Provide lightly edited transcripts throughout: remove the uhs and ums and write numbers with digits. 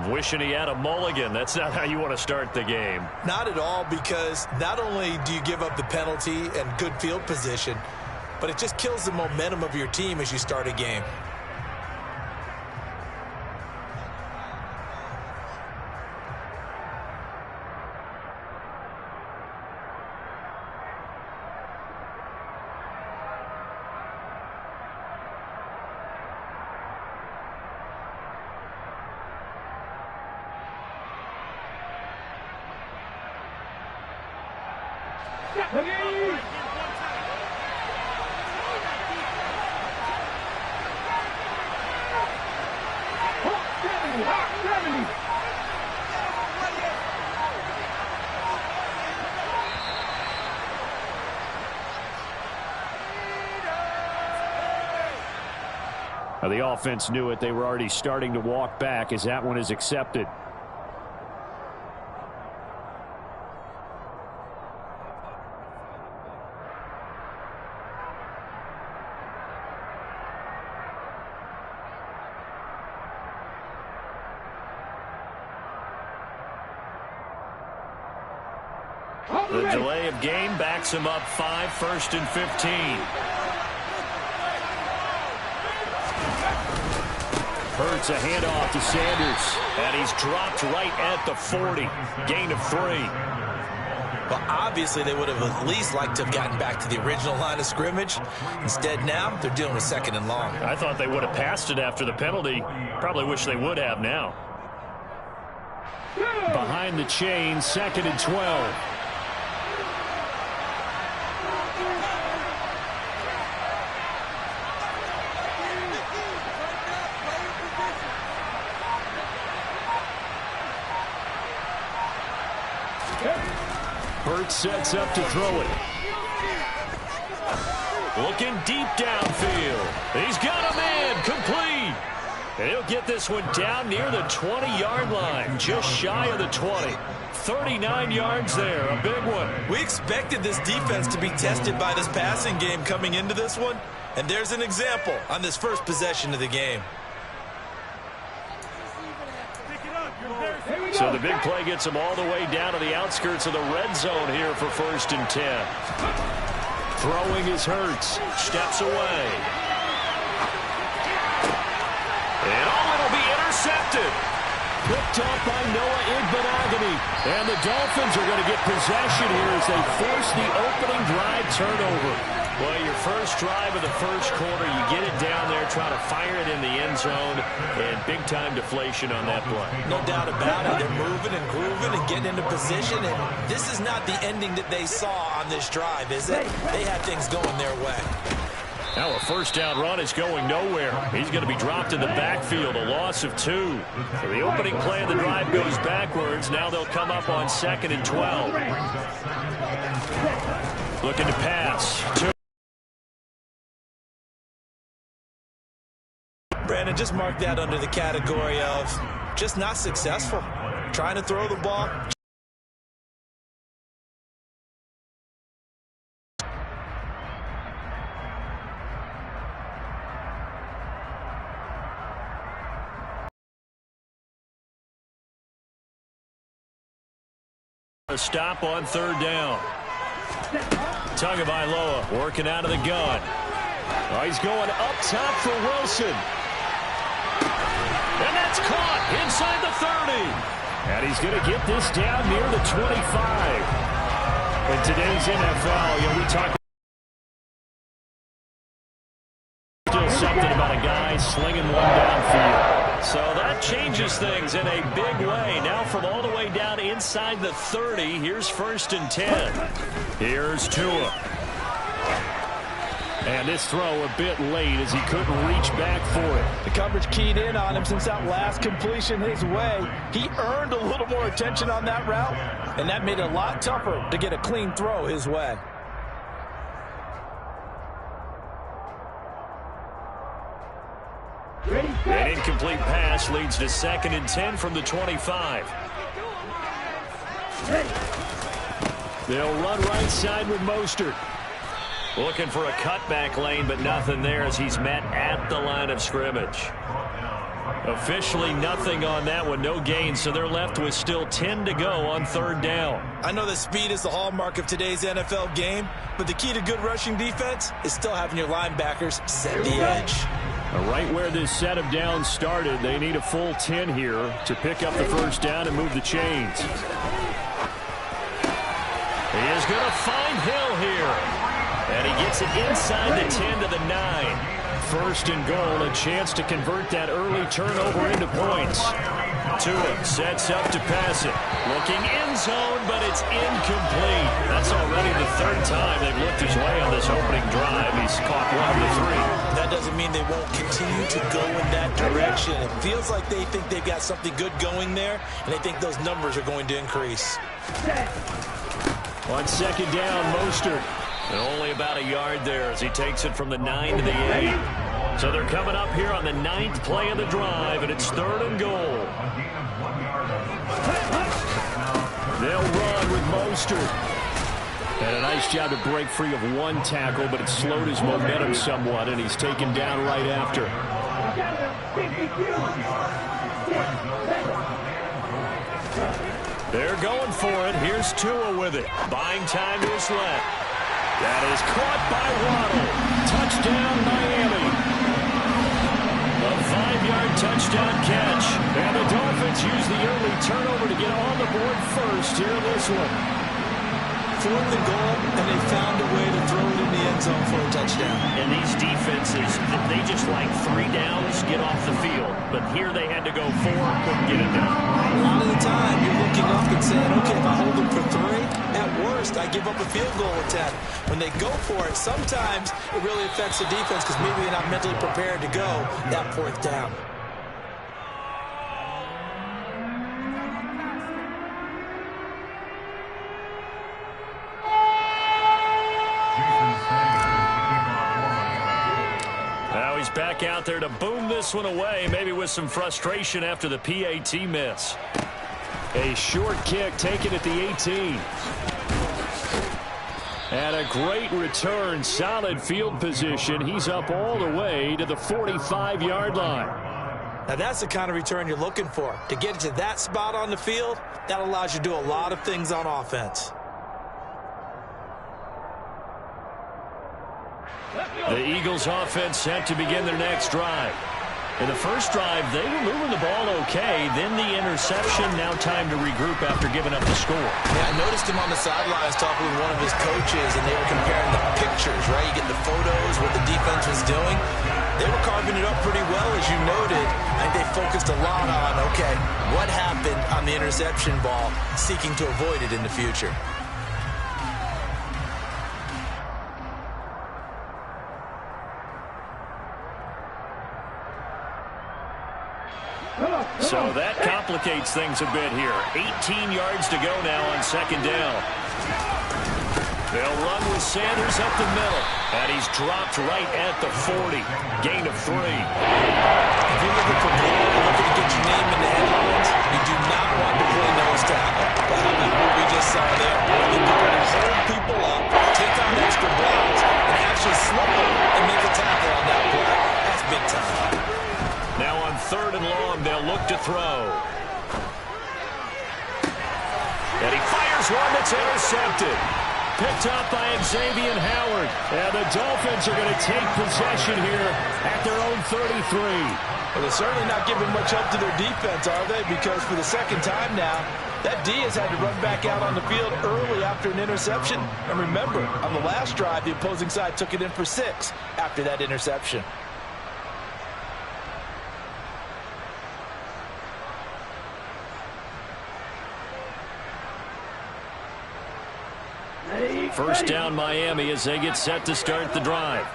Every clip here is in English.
Wishing he had a mulligan. That's not how you want to start the game. Not at all, because not only do you give up the penalty and good field position, but it just kills the momentum of your team as you start a game. The offense knew it. They were already starting to walk back as that one is accepted. The delay of game backs him up 5, 1st and 15. Hurts a handoff to Sanders, and he's dropped right at the 40. Gain of 3. Well, obviously they would have at least liked to have gotten back to the original line of scrimmage. Instead now, they're dealing with 2nd and long. I thought they would have passed it after the penalty. Probably wish they would have now. Behind the chain, 2nd and 12. Hurts sets up to throw it. Looking deep downfield. He's got a man, complete. And he'll get this one down near the 20-yard line, just shy of the 20. 39 yards there, a big one. We expected this defense to be tested by this passing game coming into this one, and there's an example on this first possession of the game. So the big play gets him all the way down to the outskirts of the red zone here for 1st and 10. Throwing is Hurts. Steps away. And it'll be intercepted. Picked up by Noah Igbenogany. And the Dolphins are going to get possession here as they force the opening drive turnover. Well, your first drive of the first quarter, you get it down there, try to fire it in the end zone, and big-time deflation on that play. No doubt about it. They're moving and grooving and getting into position, and this is not the ending that they saw on this drive, is it? They had things going their way. Now a first down run is going nowhere. He's going to be dropped in the backfield, a loss of 2. So the opening play of the drive goes backwards. Now they'll come up on 2nd and 12. Looking to pass. Brandon, just mark that under the category of just not successful. Trying to throw the ball. A stop on 3rd down. Tagovailoa working out of the gun. Oh, he's going up top for Wilson. And that's caught inside the 30. And he's going to get this down near the 25. In today's NFL, we talk still something about a guy slinging one downfield. So that changes things in a big way. Now from all the way down inside the 30, here's 1st and 10. Here's Tua. And this throw a bit late as he couldn't reach back for it. The coverage keyed in on him since that last completion his way. He earned a little more attention on that route, and that made it a lot tougher to get a clean throw his way. An incomplete pass leads to 2nd and 10 from the 25. They'll run right side with Mostert. Looking for a cutback lane, but nothing there as he's met at the line of scrimmage. Officially nothing on that one, no gain, so they're left with still 10 to go on third down. I know that speed is the hallmark of today's NFL game, but the key to good rushing defense is still having your linebackers set the edge. Right where this set of downs started, they need a full 10 here to pick up the first down and move the chains. He is going to find Hill here. And he gets it inside the 10 to the 9. First and goal, a chance to convert that early turnover into points. Tua sets up to pass it. Looking end zone, but it's incomplete. That's already the third time they've looked his way on this opening drive. He's caught 1 of the 3. That doesn't mean they won't continue to go in that direction. It feels like they think they've got something good going there, and they think those numbers are going to increase. On second down, Mostert. And only about a yard there as he takes it from the 9 to the 8. So they're coming up here on the 9th play of the drive, and it's third and goal. They'll run with Mostert. And a nice job to break free of one tackle, but it slowed his momentum somewhat, and he's taken down right after. They're going for it. Here's Tua with it. Buying time is left. That is caught by Waddle. Touchdown, Miami. A 5-yard touchdown catch. And the Dolphins use the early turnover to get on the board first here in this one. Fourth and goal, and they found a way to throw it in the end zone for a touchdown. And these defenses, they just like 3 downs, get off the field. But here they had to go 4, couldn't get it done. A lot of the time, you're looking up and saying, okay, if I hold them for 3, at worst, I give up a field goal attempt. When they go for it, sometimes it really affects the defense because maybe they're not mentally prepared to go that 4th down. Now he's back out there to boom this one away, maybe with some frustration after the PAT miss. A short kick taken at the 18. And a great return, solid field position. He's up all the way to the 45-yard line. Now that's the kind of return you're looking for. To get to that spot on the field, that allows you to do a lot of things on offense. The Eagles offense set to begin their next drive. In the first drive, they were moving the ball okay. Then the interception. Now time to regroup after giving up the score. Yeah, I noticed him on the sidelines talking with one of his coaches, and they were comparing the pictures, right? You get the photos, what the defense was doing. They were carving it up pretty well, as you noted. I think they focused a lot on, okay, what happened on the interception ball, seeking to avoid it in the future. So that complicates things a bit here. 18 yards to go now on second down. They'll run with Sanders up the middle. And he's dropped right at the 40. Gain of 3. If you're looking for goal, looking to get your name in the headlines, you do not want to play nose tackle. But I mean, what we just saw there, the ability to hold people up, take on extra blocks, and actually slip them and make a tackle on that play. That's big time. Now on third and long, they'll look to throw. And he fires one that's intercepted. Picked up by Xavier Howard. And the Dolphins are going to take possession here at their own 33. Well, they're certainly not giving much help to their defense, are they? Because for the second time now, that D has had to run back out on the field early after an interception. And remember, on the last drive, the opposing side took it in for 6 after that interception. First down Miami as they get set to start the drive.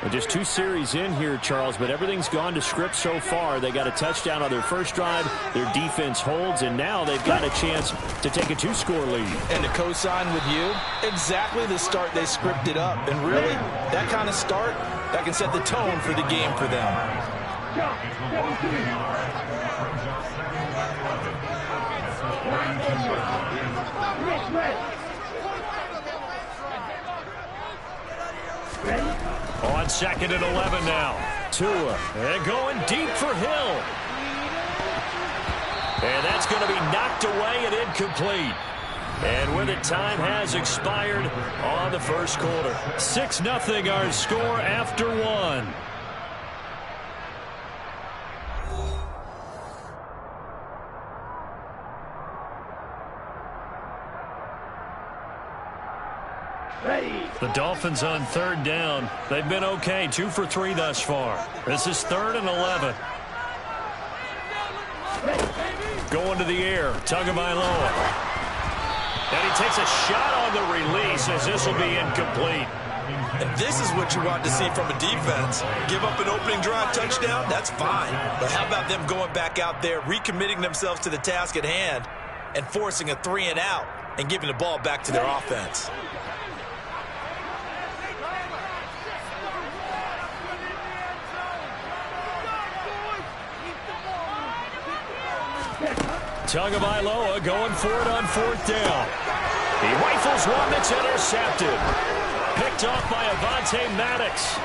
Well, just 2 series in here, Charles, but everything's gone to script so far. They got a touchdown on their first drive. Their defense holds, and now they've got a chance to take a 2-score lead. And to co-sign with you, exactly the start they scripted up. And really, that kind of start, that can set the tone for the game for them. On second and 11 now. Tua, and going deep for Hill. going to be knocked away and incomplete. And with it, time has expired on the first quarter. 6-0 our score after one. The Dolphins on third down. They've been okay, 2 for 3 thus far. This is 3rd and 11. Going to the air, Tagovailoa. And he takes a shot on the release as this will be incomplete. And this is what you want to see from a defense. Give up an opening drive touchdown, that's fine. But how about them going back out there, recommitting themselves to the task at hand, and forcing a 3-and-out and giving the ball back to their offense? Tagovailoa going for it on 4th down. He rifles one that's intercepted. Picked off by Avonte Maddox.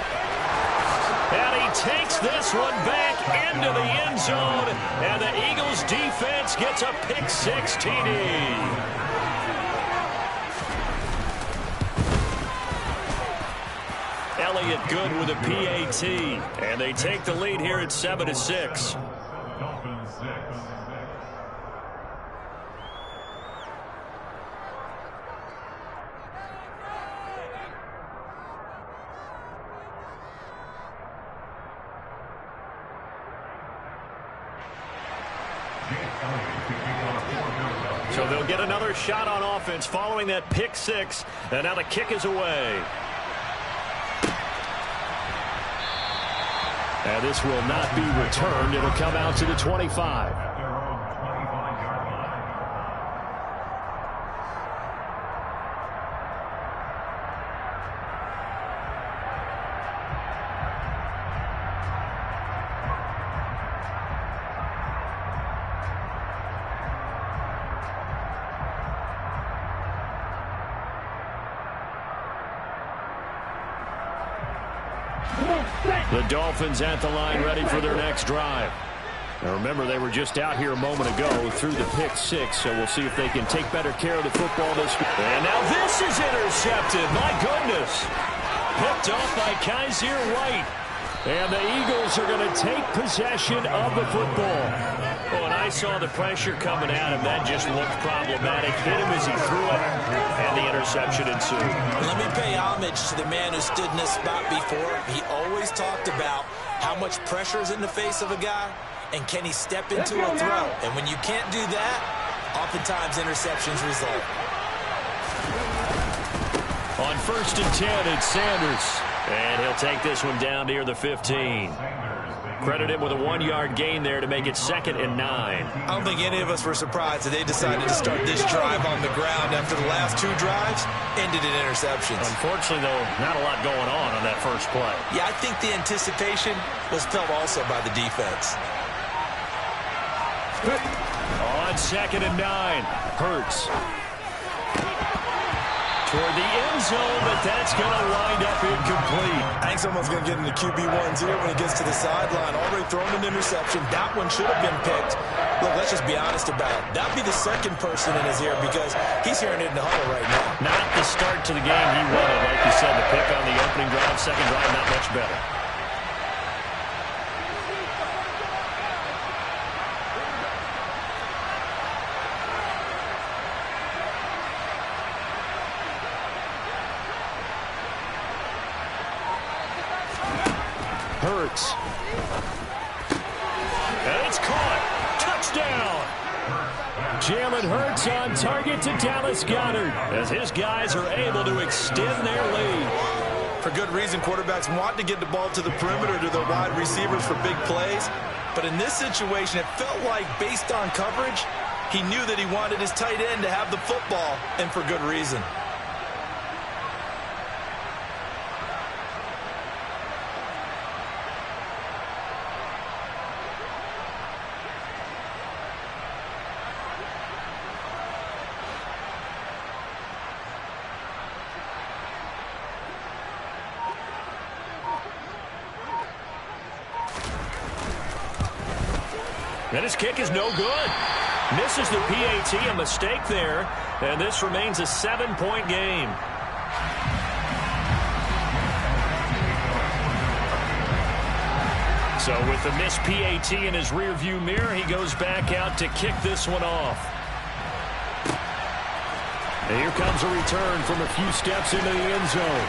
And he takes this one back into the end zone. And the Eagles defense gets a pick-6 TD. Elliott good with a PAT. And they take the lead here at 7-6. So they'll get another shot on offense following that pick-6. And now the kick is away. And this will not be returned. It'll come out to the 25. The Dolphins at the line ready for their next drive. Now remember, they were just out here a moment ago through the pick-6, so we'll see if they can take better care of the football this week. And now this is intercepted. My goodness. Picked off by Kaiser White. And the Eagles are going to take possession of the football. Oh, and I saw the pressure coming at him. That just looked problematic. Hit him as he threw it, and the interception ensued. Let me pay homage to the man who stood in this spot before. He always talked about how much pressure is in the face of a guy, and can he step into a throw. And when you can't do that, oftentimes interceptions result. On 1st and 10, it's Sanders. And he'll take this one down near the 15. Credit him with a 1-yard gain there to make it 2nd and 9. I don't think any of us were surprised that they decided to start this drive on the ground after the last 2 drives ended in interceptions. Unfortunately, though, not a lot going on that first play. Yeah, I think the anticipation was felt also by the defense. On 2nd and 9, Hurts. Toward the end zone, but that's going to wind up incomplete. I think someone's going to get into QB1's ear when he gets to the sideline. Already thrown an interception. That one should have been picked. Look, let's just be honest about it. That would be the second person in his ear because he's hearing it in the huddle right now. Not the start to the game he wanted. Like you said, the pick on the opening drive, second drive, not much better. Hurts. And it's caught. Touchdown. Jalen Hurts on target to Dallas Goedert as his guys are able to extend their lead. For good reason, quarterbacks want to get the ball to the perimeter to their wide receivers for big plays. But in this situation, it felt like based on coverage, he knew that he wanted his tight end to have the football, and for good reason. And his kick is no good. Misses the PAT, a mistake there, and this remains a 7-point game. So with the missed PAT in his rearview mirror, he goes back out to kick this one off. And here comes a return from a few steps into the end zone.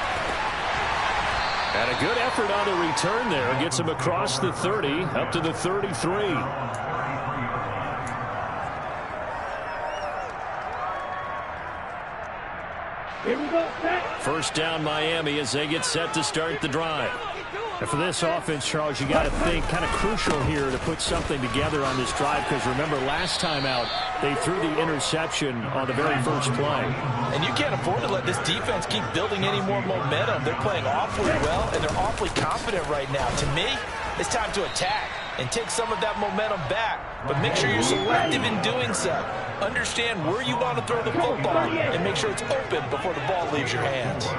And a good effort on the return there. Gets him across the 30, up to the 33. First down Miami as they get set to start the drive. And for this offense, Charles, you got to think kind of crucial here to put something together on this drive, because remember last time out they threw the interception on the very first play. And you can't afford to let this defense keep building any more momentum. They're playing awfully well, and they're awfully confident right now. To me, it's time to attack and take some of that momentum back, but make sure you're selective in doing so. Understand where you want to throw the football and make sure it's open before the ball leaves your hands.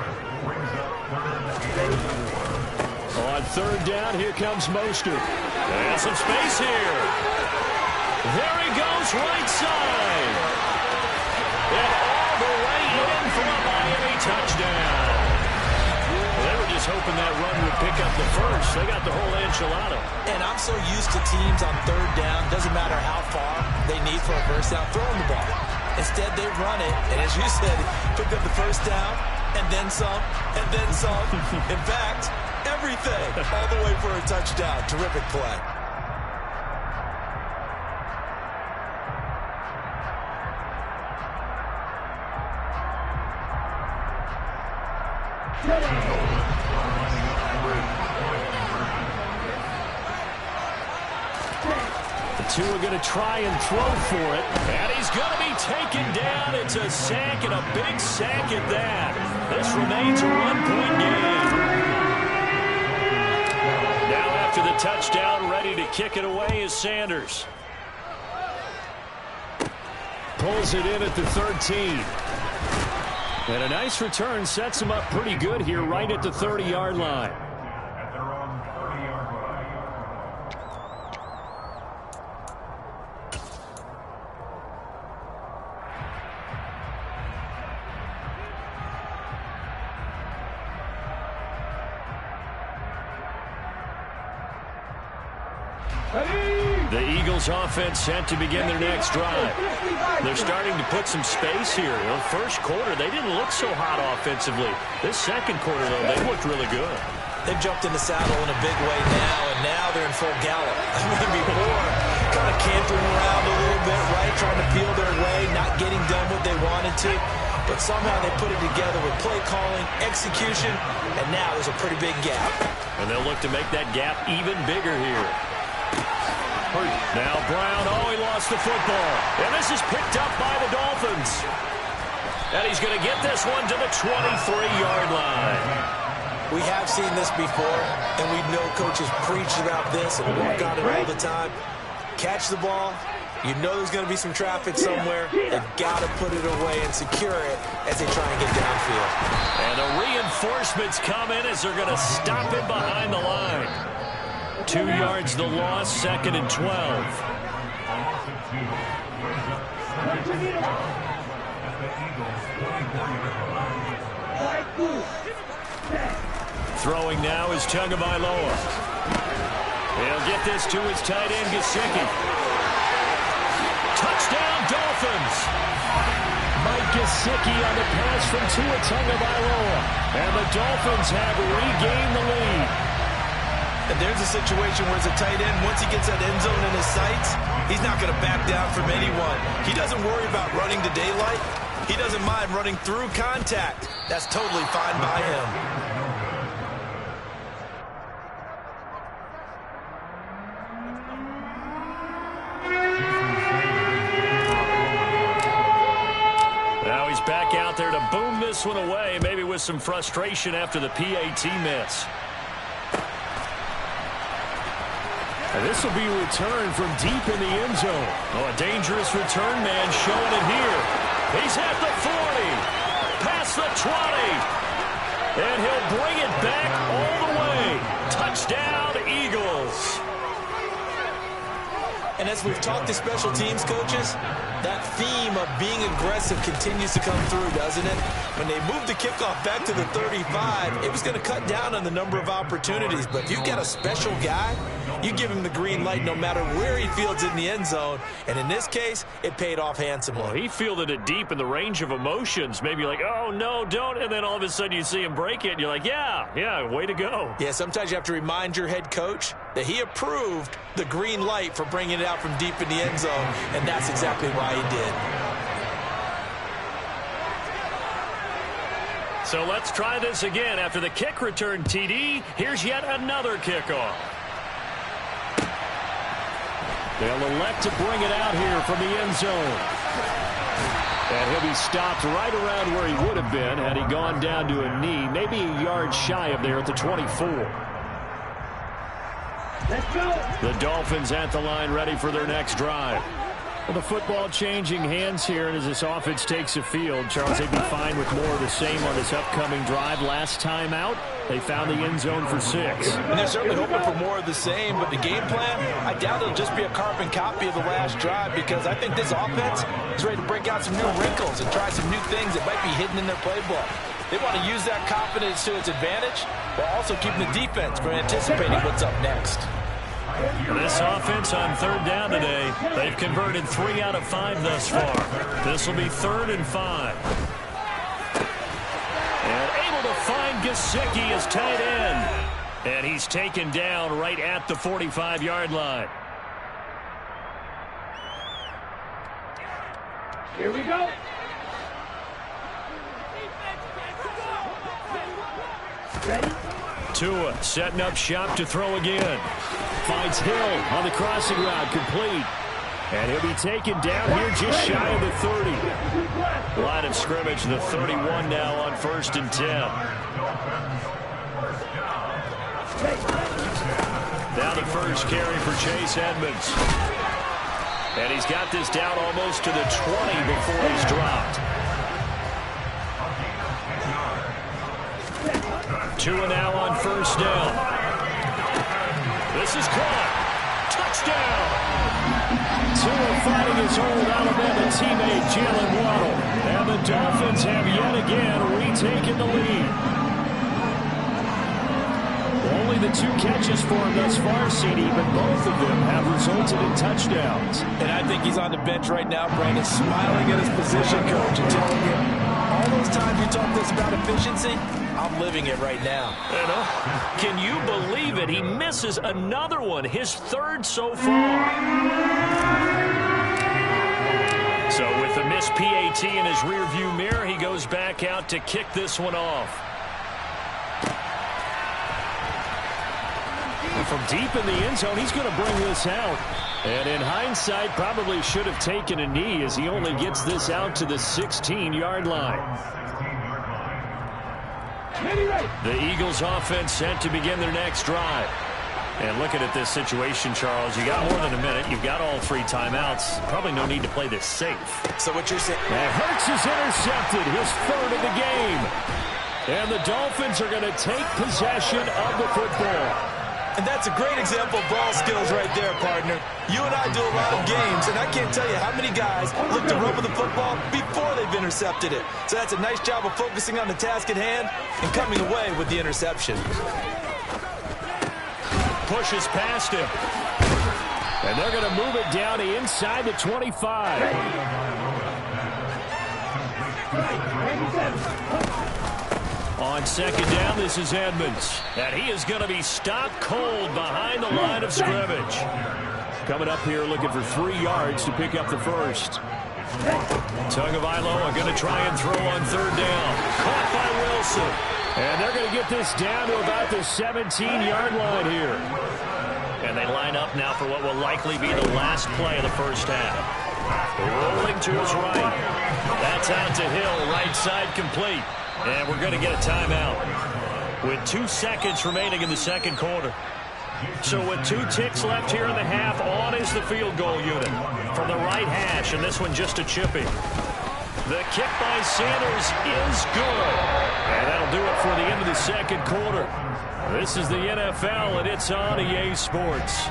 On third down, here comes Mostert. And some space here. There he goes, right side. And all the way in for a Miami touchdown. They were just hoping that run would pick up the first. They got the whole enchilada. And I'm so used to teams on third down, doesn't matter how far they need for a first down, throwing the ball. Instead, they run it, and as you said, pick up the first down, and then some, and then some. In fact, everything, all the way for a touchdown. Terrific play. The two are going to try and throw for it, and he's going to be taken down. It's a sack, and a big sack at that. This remains a one-point game. Now after the touchdown, ready to kick it away is Sanders. Pulls it in at the 13. And a nice return sets him up pretty good here right at the 30-yard line. The Eagles offense set to begin their next drive. They're starting to put some space here. The first quarter, they didn't look so hot offensively. This second quarter, though, they looked really good. They've jumped in the saddle in a big way now, and now they're in full gallop. I mean, before, kind of cantering around a little bit, right, trying to feel their way, not getting done what they wanted to. But somehow they put it together with play calling, execution, and now there's a pretty big gap. And they'll look to make that gap even bigger here. Now Brown, he lost the football. And this is picked up by the Dolphins. And he's going to get this one to the 23-yard line. We have seen this before, and we know coaches preach about this and work on it all the time. Catch the ball. You know there's going to be some traffic somewhere. They've got to put it away and secure it as they try and get downfield. And the reinforcements come in as they're going to stop him behind the line. 2 yards the loss, second and 12. Throwing now is Tagovailoa. He'll get this to his tight end, Gesicki. Touchdown, Dolphins! Mike Gesicki on the pass from Tua Tagovailoa. And the Dolphins have regained the lead. And there's a situation where as a tight end, once he gets that end zone in his sights, he's not going to back down from anyone. He doesn't worry about running to daylight. He doesn't mind running through contact. That's totally fine by him. Now he's back out there to boom this one away, maybe with some frustration after the PAT miss. And this will be returned from deep in the end zone. A dangerous return man showing it here. He's at the 40, past the 20, and he'll bring it back all the way. Touchdown, Eagles. And as we've talked to special teams coaches, that theme of being aggressive continues to come through, doesn't it? When they moved the kickoff back to the 35, it was going to cut down on the number of opportunities. But if you get a special guy, you give him the green light no matter where he fields in the end zone. And in this case, it paid off handsomely. Well, he fielded it deep in the range of emotions. Maybe like, oh, no, don't. And then all of a sudden you see him break it, and you're like, yeah, way to go. Yeah, sometimes you have to remind your head coach that he approved the green light for bringing it out from deep in the end zone, and that's exactly why he did. So let's try this again. After the kick return TD, here's yet another kickoff. They'll elect to bring it out here from the end zone. And he'll be stopped right around where he would have been had he gone down to a knee, maybe a yard shy of there at the 24. Let's go. The Dolphins at the line, ready for their next drive. Well, the football changing hands here, and as this offense takes the field, Charles, they'd be fine with more of the same on this upcoming drive. Last time out, they found the end zone for 6. And they're certainly hoping for more of the same, but the game plan, I doubt it'll just be a carbon copy of the last drive, because I think this offense is ready to break out some new wrinkles and try some new things that might be hidden in their playbook. They want to use that confidence to its advantage while also keeping the defense from anticipating what's up next. This offense on 3rd down today, they've converted 3 out of 5 thus far. This will be 3rd and 5. And able to find Gesicki as tight end. And he's taken down right at the 45-yard line. Here we go. Ready? Tua setting up shop to throw again. Finds Hill on the crossing route, complete. And he'll be taken down here just shy of the 30. Line of scrimmage, the 31 now on 1st and 10. Now the first carry for Chase Edmonds. And he's got this down almost to the 20 before he's dropped. Tua now on 1st down. This is caught. Touchdown. Tua fighting his old Alabama teammate Jalen Waddle. And the Dolphins have yet again retaken the lead. Only the 2 catches for him thus far, CD, but both of them have resulted in touchdowns. And I think he's on the bench right now, Brandon, smiling at his position coach and telling him, all those times you talked to us about efficiency, I'm living it right now. Can you believe it? He misses another one, his 3rd so far. So with the missed PAT in his rearview mirror, he goes back out to kick this one off. And from deep in the end zone, he's going to bring this out. And in hindsight, probably should have taken a knee as he only gets this out to the 16-yard line. The Eagles offense set to begin their next drive. And looking at this situation, Charles, you got more than a minute. You've got all 3 timeouts. Probably no need to play this safe. So what you're saying... And Hurts is intercepted, his 3rd of the game. And the Dolphins are going to take possession of the football. And that's a great example of ball skills right there, partner. You and I do a lot of games, and I can't tell you how many guys look to run with the football before they've intercepted it. So that's a nice job of focusing on the task at hand and coming away with the interception. Pushes past him. And they're going to move it down to inside the 25. On 2nd down, this is Edmonds. And he is going to be stopped cold behind the line of scrimmage. Coming up here looking for 3 yards to pick up the 1st. Tagovailoa going to try and throw on 3rd down. Caught by Wilson. And they're going to get this down to about the 17-yard line here. And they line up now for what will likely be the last play of the first half. Rolling to his right. That's out to Hill, right side complete. And we're going to get a timeout with 2 seconds remaining in the 2nd quarter. So with 2 ticks left here in the half, on is the field goal unit from the right hash, and this one just a chipping. The kick by Sanders is good. And that'll do it for the end of the 2nd quarter. This is the NFL, and it's on EA Sports.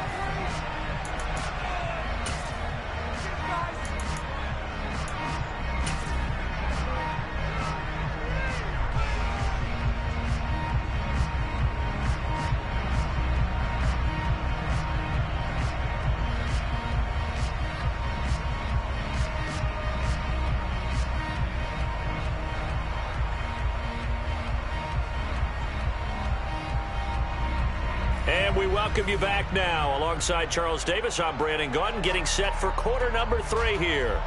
And we welcome you back now. Alongside Charles Davis, I'm Brandon Gaudin, getting set for quarter number 3 here.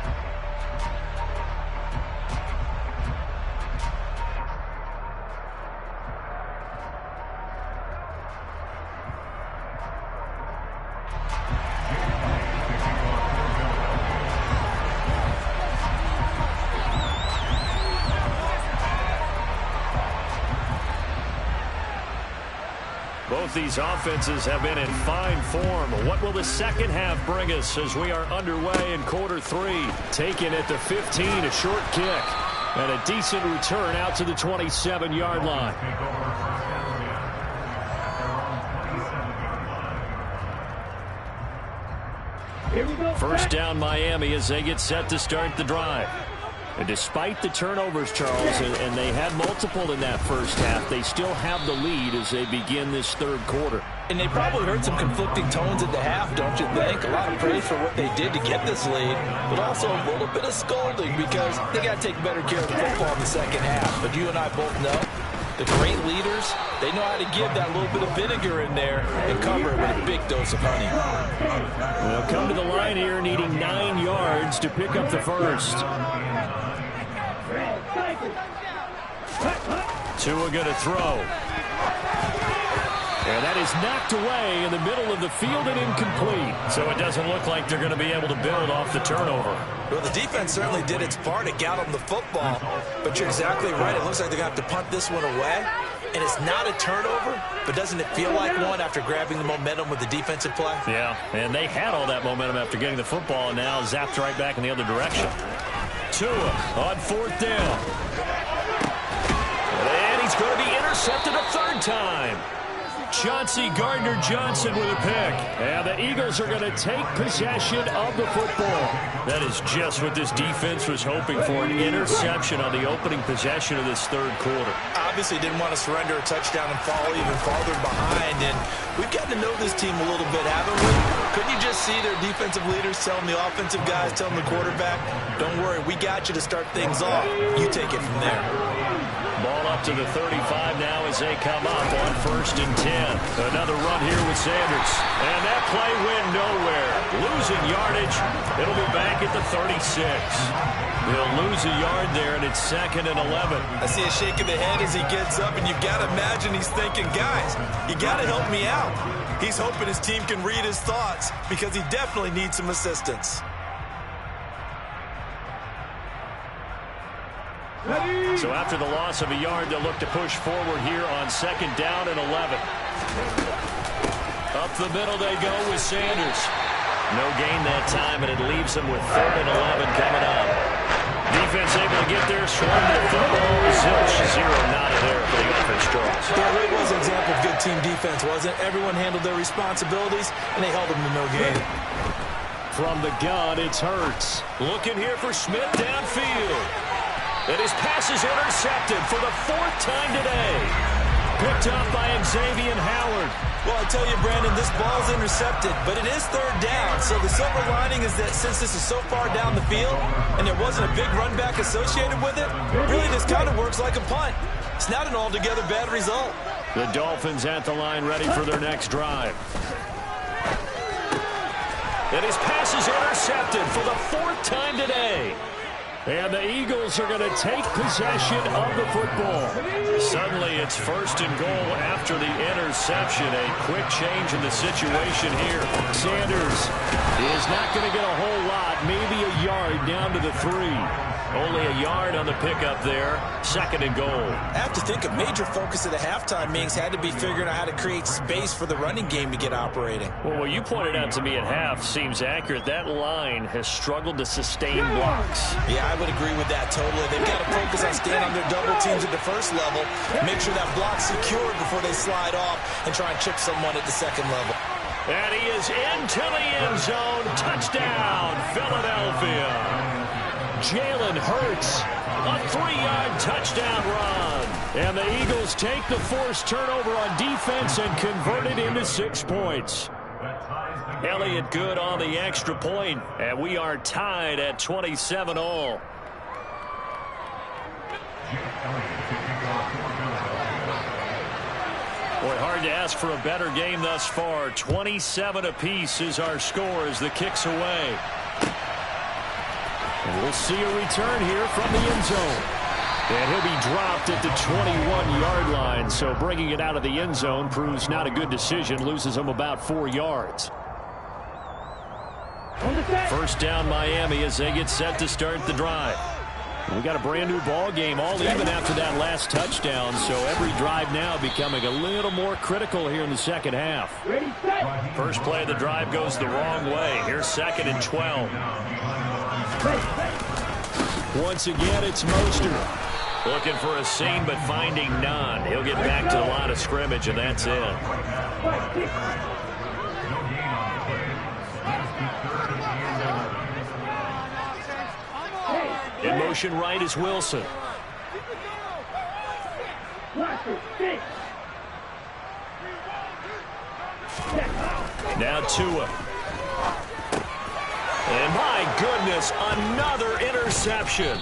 Both these offenses have been in fine form. What will the second half bring us as we are underway in quarter 3? Taken at the 15, a short kick. And a decent return out to the 27-yard line. First down Miami as they get set to start the drive. And despite the turnovers, Charles, and they had multiple in that first half, they still have the lead as they begin this third quarter. And they probably heard some conflicting tones at the half, don't you think? A lot of praise for what they did to get this lead, but also a little bit of scolding because they got to take better care of the football in the second half. But you and I both know the great leaders, they know how to give that little bit of vinegar in there and cover it with a big dose of honey. They'll come to the line here needing 9 yards to pick up the first. Tua going to throw. And that is knocked away in the middle of the field and incomplete. So it doesn't look like they're going to be able to build off the turnover. Well, the defense certainly did its part to get them the football. But you're exactly right. It looks like they're going to have to punt this one away. And it's not a turnover, but doesn't it feel like one after grabbing the momentum with the defensive play? Yeah, and they had all that momentum after getting the football and now zapped right back in the other direction. Tua on 4th down. And he's going to be intercepted a third time. Chauncey Gardner-Johnson with a pick. And the Eagles are going to take possession of the football. That is just what this defense was hoping for, an interception on the opening possession of this third quarter. Obviously didn't want to surrender a touchdown and fall even farther behind. And we've gotten to know this team a little bit, haven't we? Couldn't you just see their defensive leaders telling the offensive guys, telling the quarterback, don't worry, we got you to start things off. You take it from there. Ball up to the 35 now as they come up on 1st and 10. Another run here with Sanders. And that play went nowhere. Losing yardage. It'll be back at the 36. They'll lose a yard there, and it's 2nd and 11. I see a shake of the head as he gets up, and you've got to imagine he's thinking, guys, you got to help me out. He's hoping his team can read his thoughts because he definitely needs some assistance. So after the loss of a yard, they'll look to push forward here on 2nd down and 11. Up the middle they go with Sanders. No gain that time, and it leaves them with 3rd and 11 coming up. Defense able to get there, swarm the football. Zilch, 0 not there for the offense, Charles. Yeah, it was an example of good team defense, wasn't it? Everyone handled their responsibilities, and they held them to no gain. From the gun, it's Hurts. Looking here for Smith downfield. And his pass is intercepted for the 4th time today. Picked up by Xavier Howard. Well, I tell you, Brandon, this ball's intercepted, but it is 3rd down. So the silver lining is that since this is so far down the field and there wasn't a big run back associated with it, really this kind of works like a punt. It's not an altogether bad result. The Dolphins at the line ready for their next drive. And his pass is intercepted for the 4th time today. And the Eagles are going to take possession of the football. Suddenly it's 1st and goal after the interception. A quick change in the situation here. Sanders is not going to get a whole lot, maybe a yard down to the 3. Only a yard on the pickup there. 2nd and goal. I have to think a major focus of the halftime meetings had to be figuring out how to create space for the running game to get operating. Well, what you pointed out to me at half seems accurate. That line has struggled to sustain blocks. Yeah, I would agree with that totally. They've got to focus on staying on their double teams at the first level, make sure that block's secured before they slide off and try and chip someone at the 2nd level. And he is into the end zone. Touchdown, Philadelphia. Jalen Hurts, a 3-yard touchdown run. And the Eagles take the forced turnover on defense and convert it into 6 points. Elliott good on the extra point, and we are tied at 27 all. Boy, hard to ask for a better game thus far. 27 apiece is our score as the kick's away. And we'll see a return here from the end zone. And he'll be dropped at the 21-yard line. So bringing it out of the end zone proves not a good decision. Loses him about 4 yards. First down Miami as they get set to start the drive. We got a brand new ball game, all even after that last touchdown. So every drive now becoming a little more critical here in the second half. First play of the drive goes the wrong way. Here's 2nd and 12. Once again, it's Mostert. Looking for a seam, but finding none. He'll get back to the line of scrimmage, and that's it. In motion right is Wilson. Now Tua. And my goodness, another interception.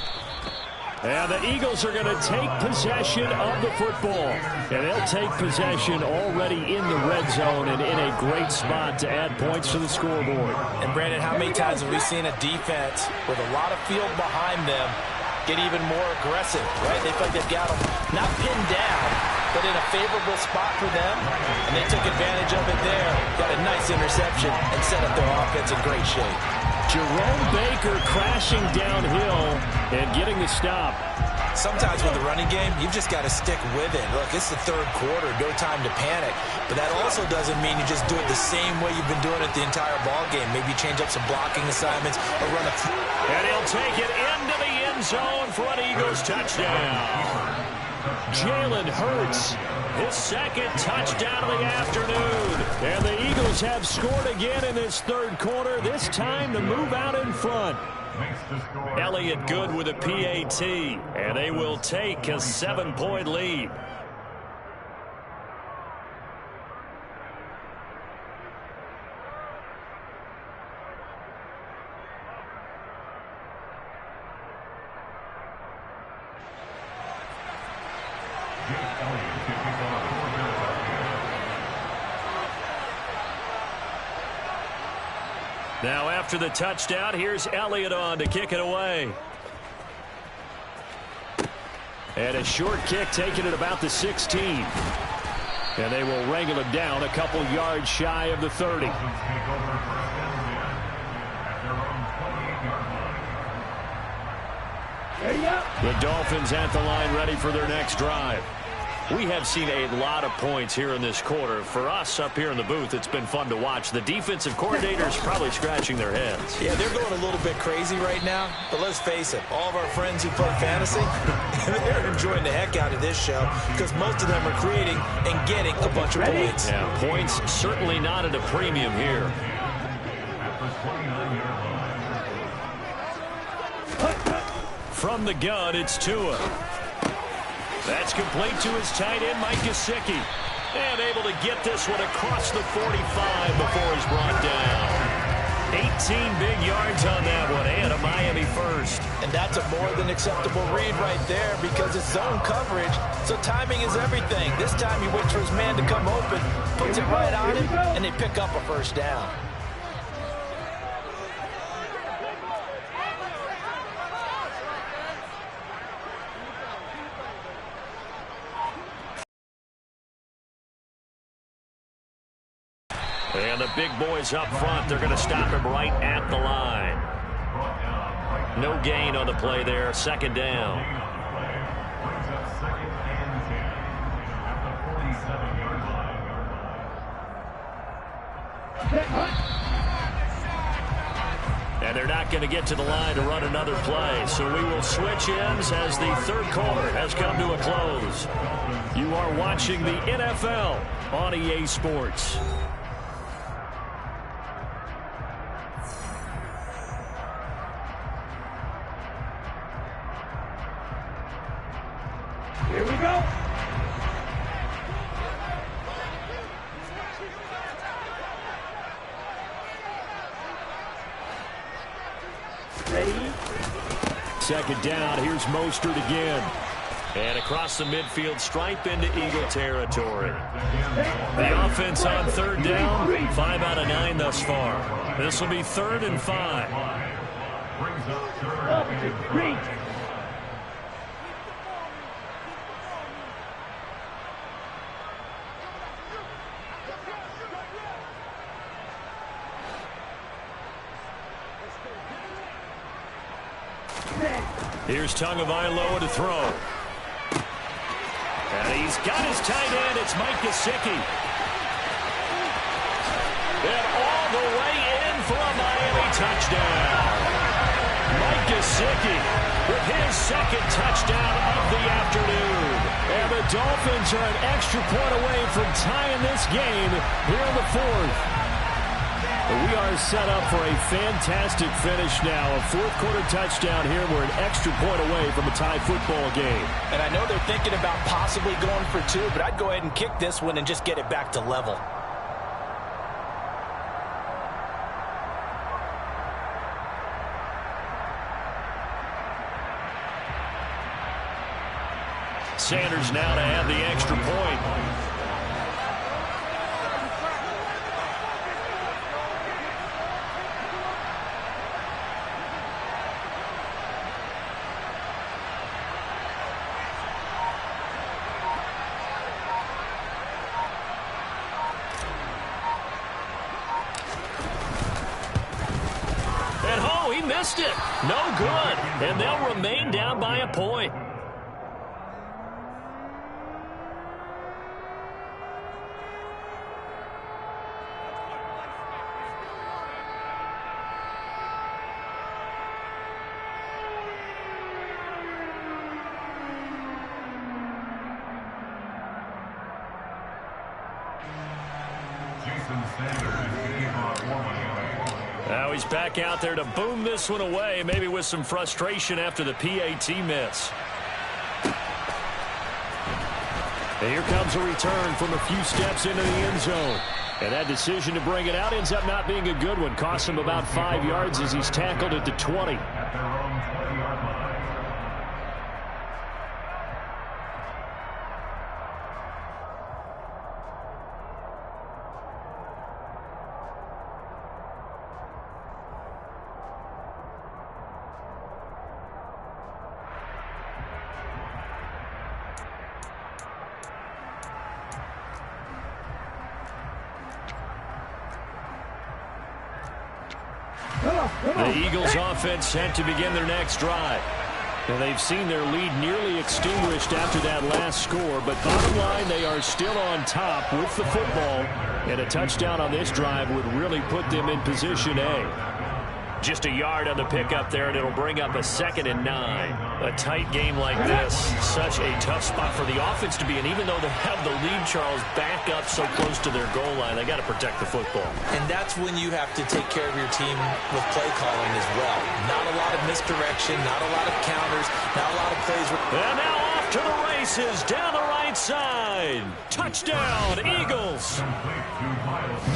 And the Eagles are going to take possession of the football. And they'll take possession already in the red zone and in a great spot to add points to the scoreboard. And Brandon, how many times have we seen a defense with a lot of field behind them get even more aggressive, right? They feel like they've got them not pinned down, but in a favorable spot for them. And they took advantage of it there. Got a nice interception and set up their offense in great shape. Jerome Baker crashing downhill and getting the stop. Sometimes with the running game, you've just got to stick with it. Look, it's the third quarter, no time to panic. But that also doesn't mean you just do it the same way you've been doing it the entire ball game. Maybe change up some blocking assignments or run a... And he'll take it into the end zone for an Eagles touchdown. Jalen Hurts, his 2nd touchdown of the afternoon. And the Eagles have scored again in this third quarter, this time to move out in front. Elliott Good with a PAT, and they will take a 7-point lead. Now after the touchdown, here's Elliott on to kick it away. And a short kick taken at about the 16. And they will wrangle him down a couple yards shy of the 30. The Dolphins at the line ready for their next drive. We have seen a lot of points here in this quarter. For us up here in the booth, it's been fun to watch. The defensive coordinators probably scratching their heads. Yeah, they're going a little bit crazy right now. But let's face it, all of our friends who play fantasy, they're enjoying the heck out of this show because most of them are creating and getting a bunch of points. Yeah, points certainly not at a premium here. From the gun, it's Tua. That's complete to his tight end, Mike Gesicki. And able to get this one across the 45 before he's brought down. 18 big yards on that one, and a Miami first. And that's a more than acceptable read right there because it's zone coverage, so timing is everything. This time he waits for his man to come open, puts it right on him, and they pick up a first down. And the big boys up front, they're going to stop him right at the line. No gain on the play there, 2nd down. And they're not going to get to the line to run another play. So we will switch ends as the third quarter has come to a close. You are watching the NFL on EA Sports. Here we go. Ready? 2nd down. Here's Mostert again. And across the midfield stripe into Eagle territory. The offense on third down, 5 out of 9 thus far. This will be 3rd and 5. Here's Tagovailoa to throw. And he's got his tight end. It's Mike Gesicki. And all the way in for a Miami touchdown. Mike Gesicki with his 2nd touchdown of the afternoon. And the Dolphins are an extra point away from tying this game here in the 4th. We are set up for a fantastic finish now. A 4th-quarter touchdown here. We're an extra point away from a tie football game. And I know they're thinking about possibly going for 2, but I'd go ahead and kick this one and just get it back to level. Sanders now to have the extra point. Missed it. No good. And they'll remain down by a point. Now he's back out there to boom this one away, maybe with some frustration after the PAT miss. And here comes a return from a few steps into the end zone. And that decision to bring it out ends up not being a good one. Costs him about 5 yards as he's tackled at the 20. The Eagles offense set to begin their next drive. And they've seen their lead nearly extinguished after that last score, but bottom line, they are still on top with the football, and a touchdown on this drive would really put them in position A. Just a yard on the pickup there, and it'll bring up a 2nd and 9. A tight game like this, such a tough spot for the offense to be in. Even though they have the lead, Charles, back up so close to their goal line, they got to protect the football. And that's when you have to take care of your team with play calling as well. Not a lot of misdirection, not a lot of counters, not a lot of plays. And now off to the races down the right side. Touchdown, Eagles.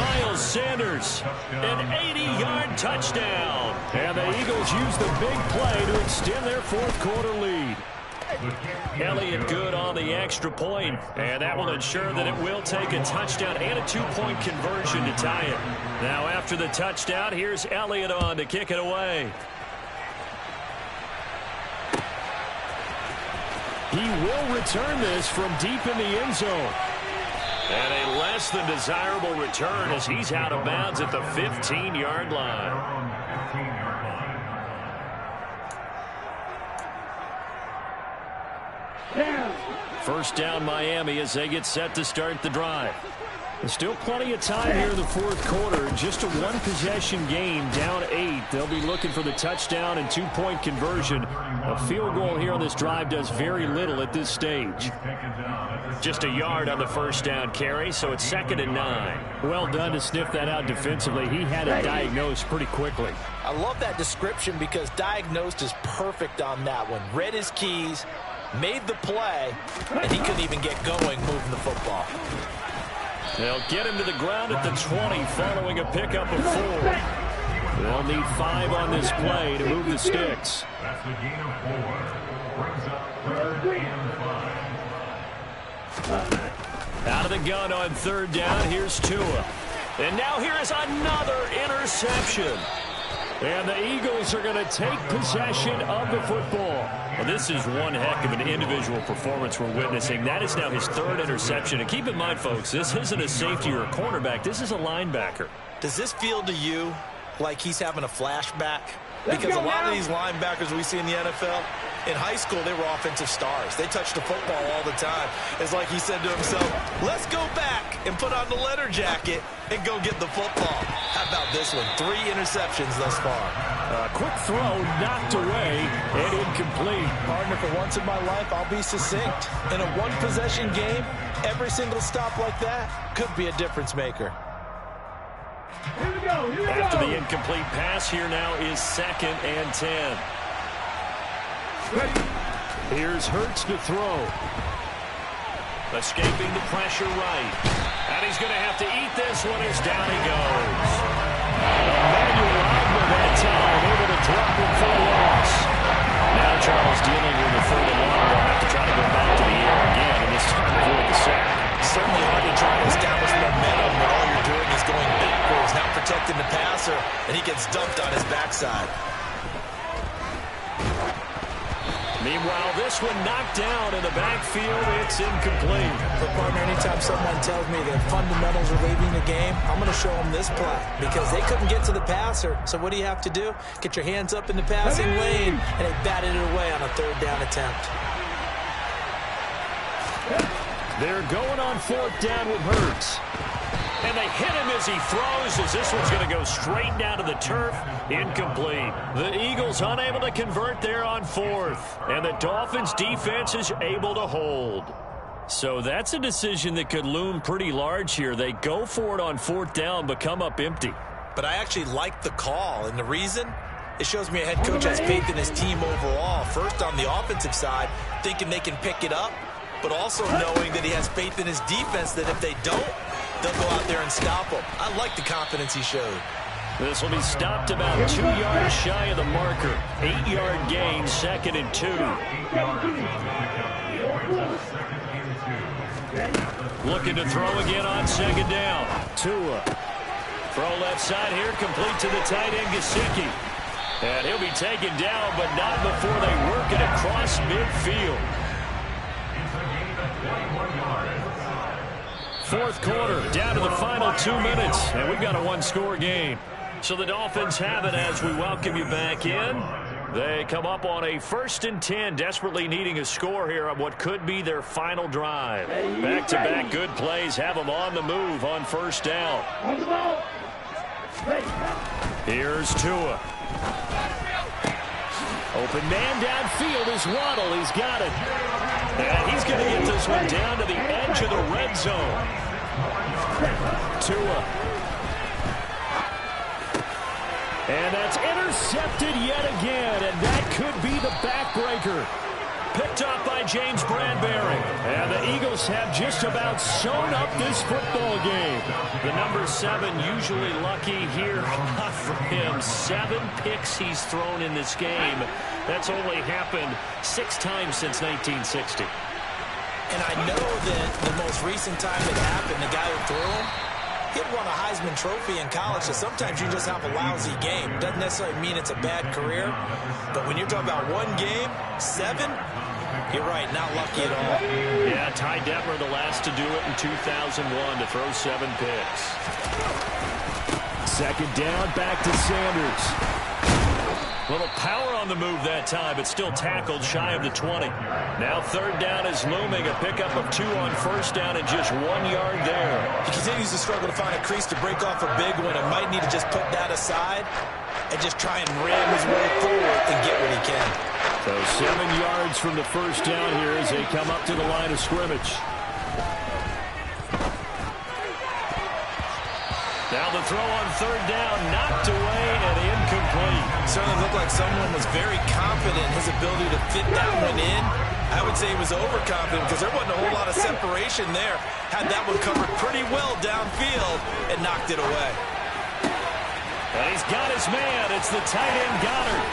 Miles Sanders, an 80-yard touchdown. And the Eagles use the big play to extend their 4th-quarter lead. Elliott good on the extra point, and that will ensure that it will take a touchdown and a 2-point conversion to tie it. Now after the touchdown, here's Elliott on to kick it away. He will return this from deep in the end zone. And a less than desirable return as he's out of bounds at the 15-yard line. First down Miami as they get set to start the drive. There's still plenty of time here in the 4th quarter. Just a 1-possession game, down 8. They'll be looking for the touchdown and 2-point conversion. A field goal here on this drive does very little at this stage. Just a yard on the first down carry, so it's 2nd and 9. Well done to sniff that out defensively. He had it diagnosed pretty quickly. I love that description because diagnosed is perfect on that one. Read his keys, made the play, and he couldn't even get going moving the football. They'll get him to the ground at the 20 following a pickup of 4. They'll need 5 on this play to move the sticks. That's the gain of 4. Brings up 3rd and 5. Out of the gun on 3rd down. Here's Tua. And now here is another interception. And the Eagles are going to take possession of the football. Well, this is one heck of an individual performance we're witnessing. That is now his 3rd interception. And keep in mind, folks, this isn't a safety or a cornerback. This is a linebacker. Does this feel to you like he's having a flashback? Because a lot of these linebackers we see in the NFL, in high school, they were offensive stars. They touched the football all the time. It's like he said to himself, let's go back and put on the letter jacket and go get the football. How about this one? 3 interceptions thus far. Quick throw, knocked away, and incomplete. Partner, for once in my life, I'll be succinct. In a one-possession game, every single stop like that could be a difference maker. Here we go. Here we After go. the incomplete pass, here now is 2nd and 10. Ready. Here's Hurts to throw. Escaping the pressure right. And he's going to have to eat this one as down he goes. Emmanuel Agnew that time able to drop him for a loss. Now Charles dealing with the 3rd and long. They'll have to try to go back to the air again, and this time avoid the sack. Certainly hard to try to establish momentum when all you're doing is going backwards, not protecting the passer, and he gets dumped on his backside. Meanwhile, this one knocked down in the backfield. It's incomplete. But, partner, anytime someone tells me that fundamentals are leaving the game, I'm going to show them this play because they couldn't get to the passer. So what do you have to do? Get your hands up in the passing lane, and they batted it away on a 3rd down attempt. They're going on 4th down with Hurts. And they hit him as he throws, as this one's going to go straight down to the turf. Incomplete. The Eagles unable to convert there on 4th. And the Dolphins defense is able to hold. So that's a decision that could loom pretty large here. They go for it on 4th down, but come up empty. But I actually like the call, and the reason? It shows me a head coach has faith in his team overall. First, on the offensive side, thinking they can pick it up, but also knowing that he has faith in his defense that if they don't, they'll go out there and stop him. I like the confidence he showed. This will be stopped about 2 yards shy of the marker. 8-yard gain, 2nd and 2. 8 yards on the pickup. Brings up 2nd and 2. Looking to throw again on 2nd down. Tua. Throw left side here, complete to the tight end, Gesicki. And he'll be taken down, but not before they work it across midfield. 4th quarter, down to the final 2 minutes, and we've got a 1-score game. So the Dolphins have it as we welcome you back in. They come up on a 1st and 10, desperately needing a score here on what could be their final drive. Back-to-back good plays have them on the move on 1st down. On the ball. Ready. Here's Tua. Open man downfield is Waddle. He's got it. And he's going to get this one down to the edge of the red zone. Tua. And that's intercepted yet again. And that could be the backbreaker. Picked up by James Bradbury. And the Eagles have just about sewn up this football game. The number 7 usually lucky here. Not for him. 7 picks he's thrown in this game. That's only happened 6 times since 1960. And I know that the most recent time it happened, the guy who threw him, he'd won a Heisman Trophy in college, so sometimes you just have a lousy game. Doesn't necessarily mean it's a bad career, but when you're talking about 1 game, 7, you're right, not lucky at all. Yeah, Ty Detmer, the last to do it in 2001, to throw 7 picks. 2nd down, back to Sanders. Little power on the move that time, but still tackled shy of the 20. Now 3rd down is looming. A pickup of 2 on 1st down and just 1 yard there. He continues to struggle to find a crease to break off a big one and might need to just put that aside and just try and ram his way forward and get what he can. So 7 yards from the 1st down here as they come up to the line of scrimmage. Now the throw on 3rd down, knocked away and incomplete. Certainly looked like someone was very confident in his ability to fit that one in. I would say he was overconfident because there wasn't a whole lot of separation there. Had that one covered pretty well downfield and knocked it away. And he's got his man. It's the tight end, Goddard.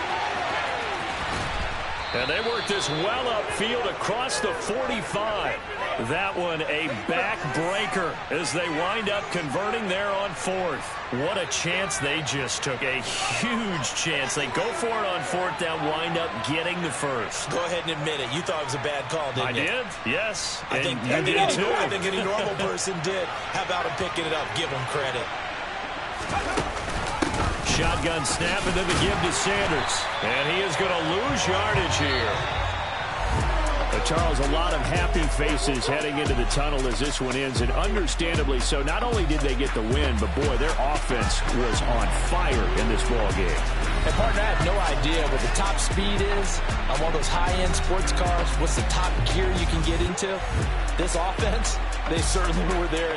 And they work this well upfield across the 45. That one a backbreaker as they wind up converting there on fourth. What a chance they just took. A huge chance. They go for it on fourth down, wind up getting the first. Go ahead and admit it. You thought it was a bad call, didn't you? I did, yes. I think any normal person did. How about him picking it up? Give him credit. Shotgun snap and then the give to Sanders. And he is going to lose yardage here. But Charles, a lot of happy faces heading into the tunnel as this one ends, and understandably so. Not only did they get the win, but boy, their offense was on fire in this ball game. And partner, I have no idea what the top speed is on one of those high-end sports cars. What's the top gear you can get into? This offense, they certainly were there in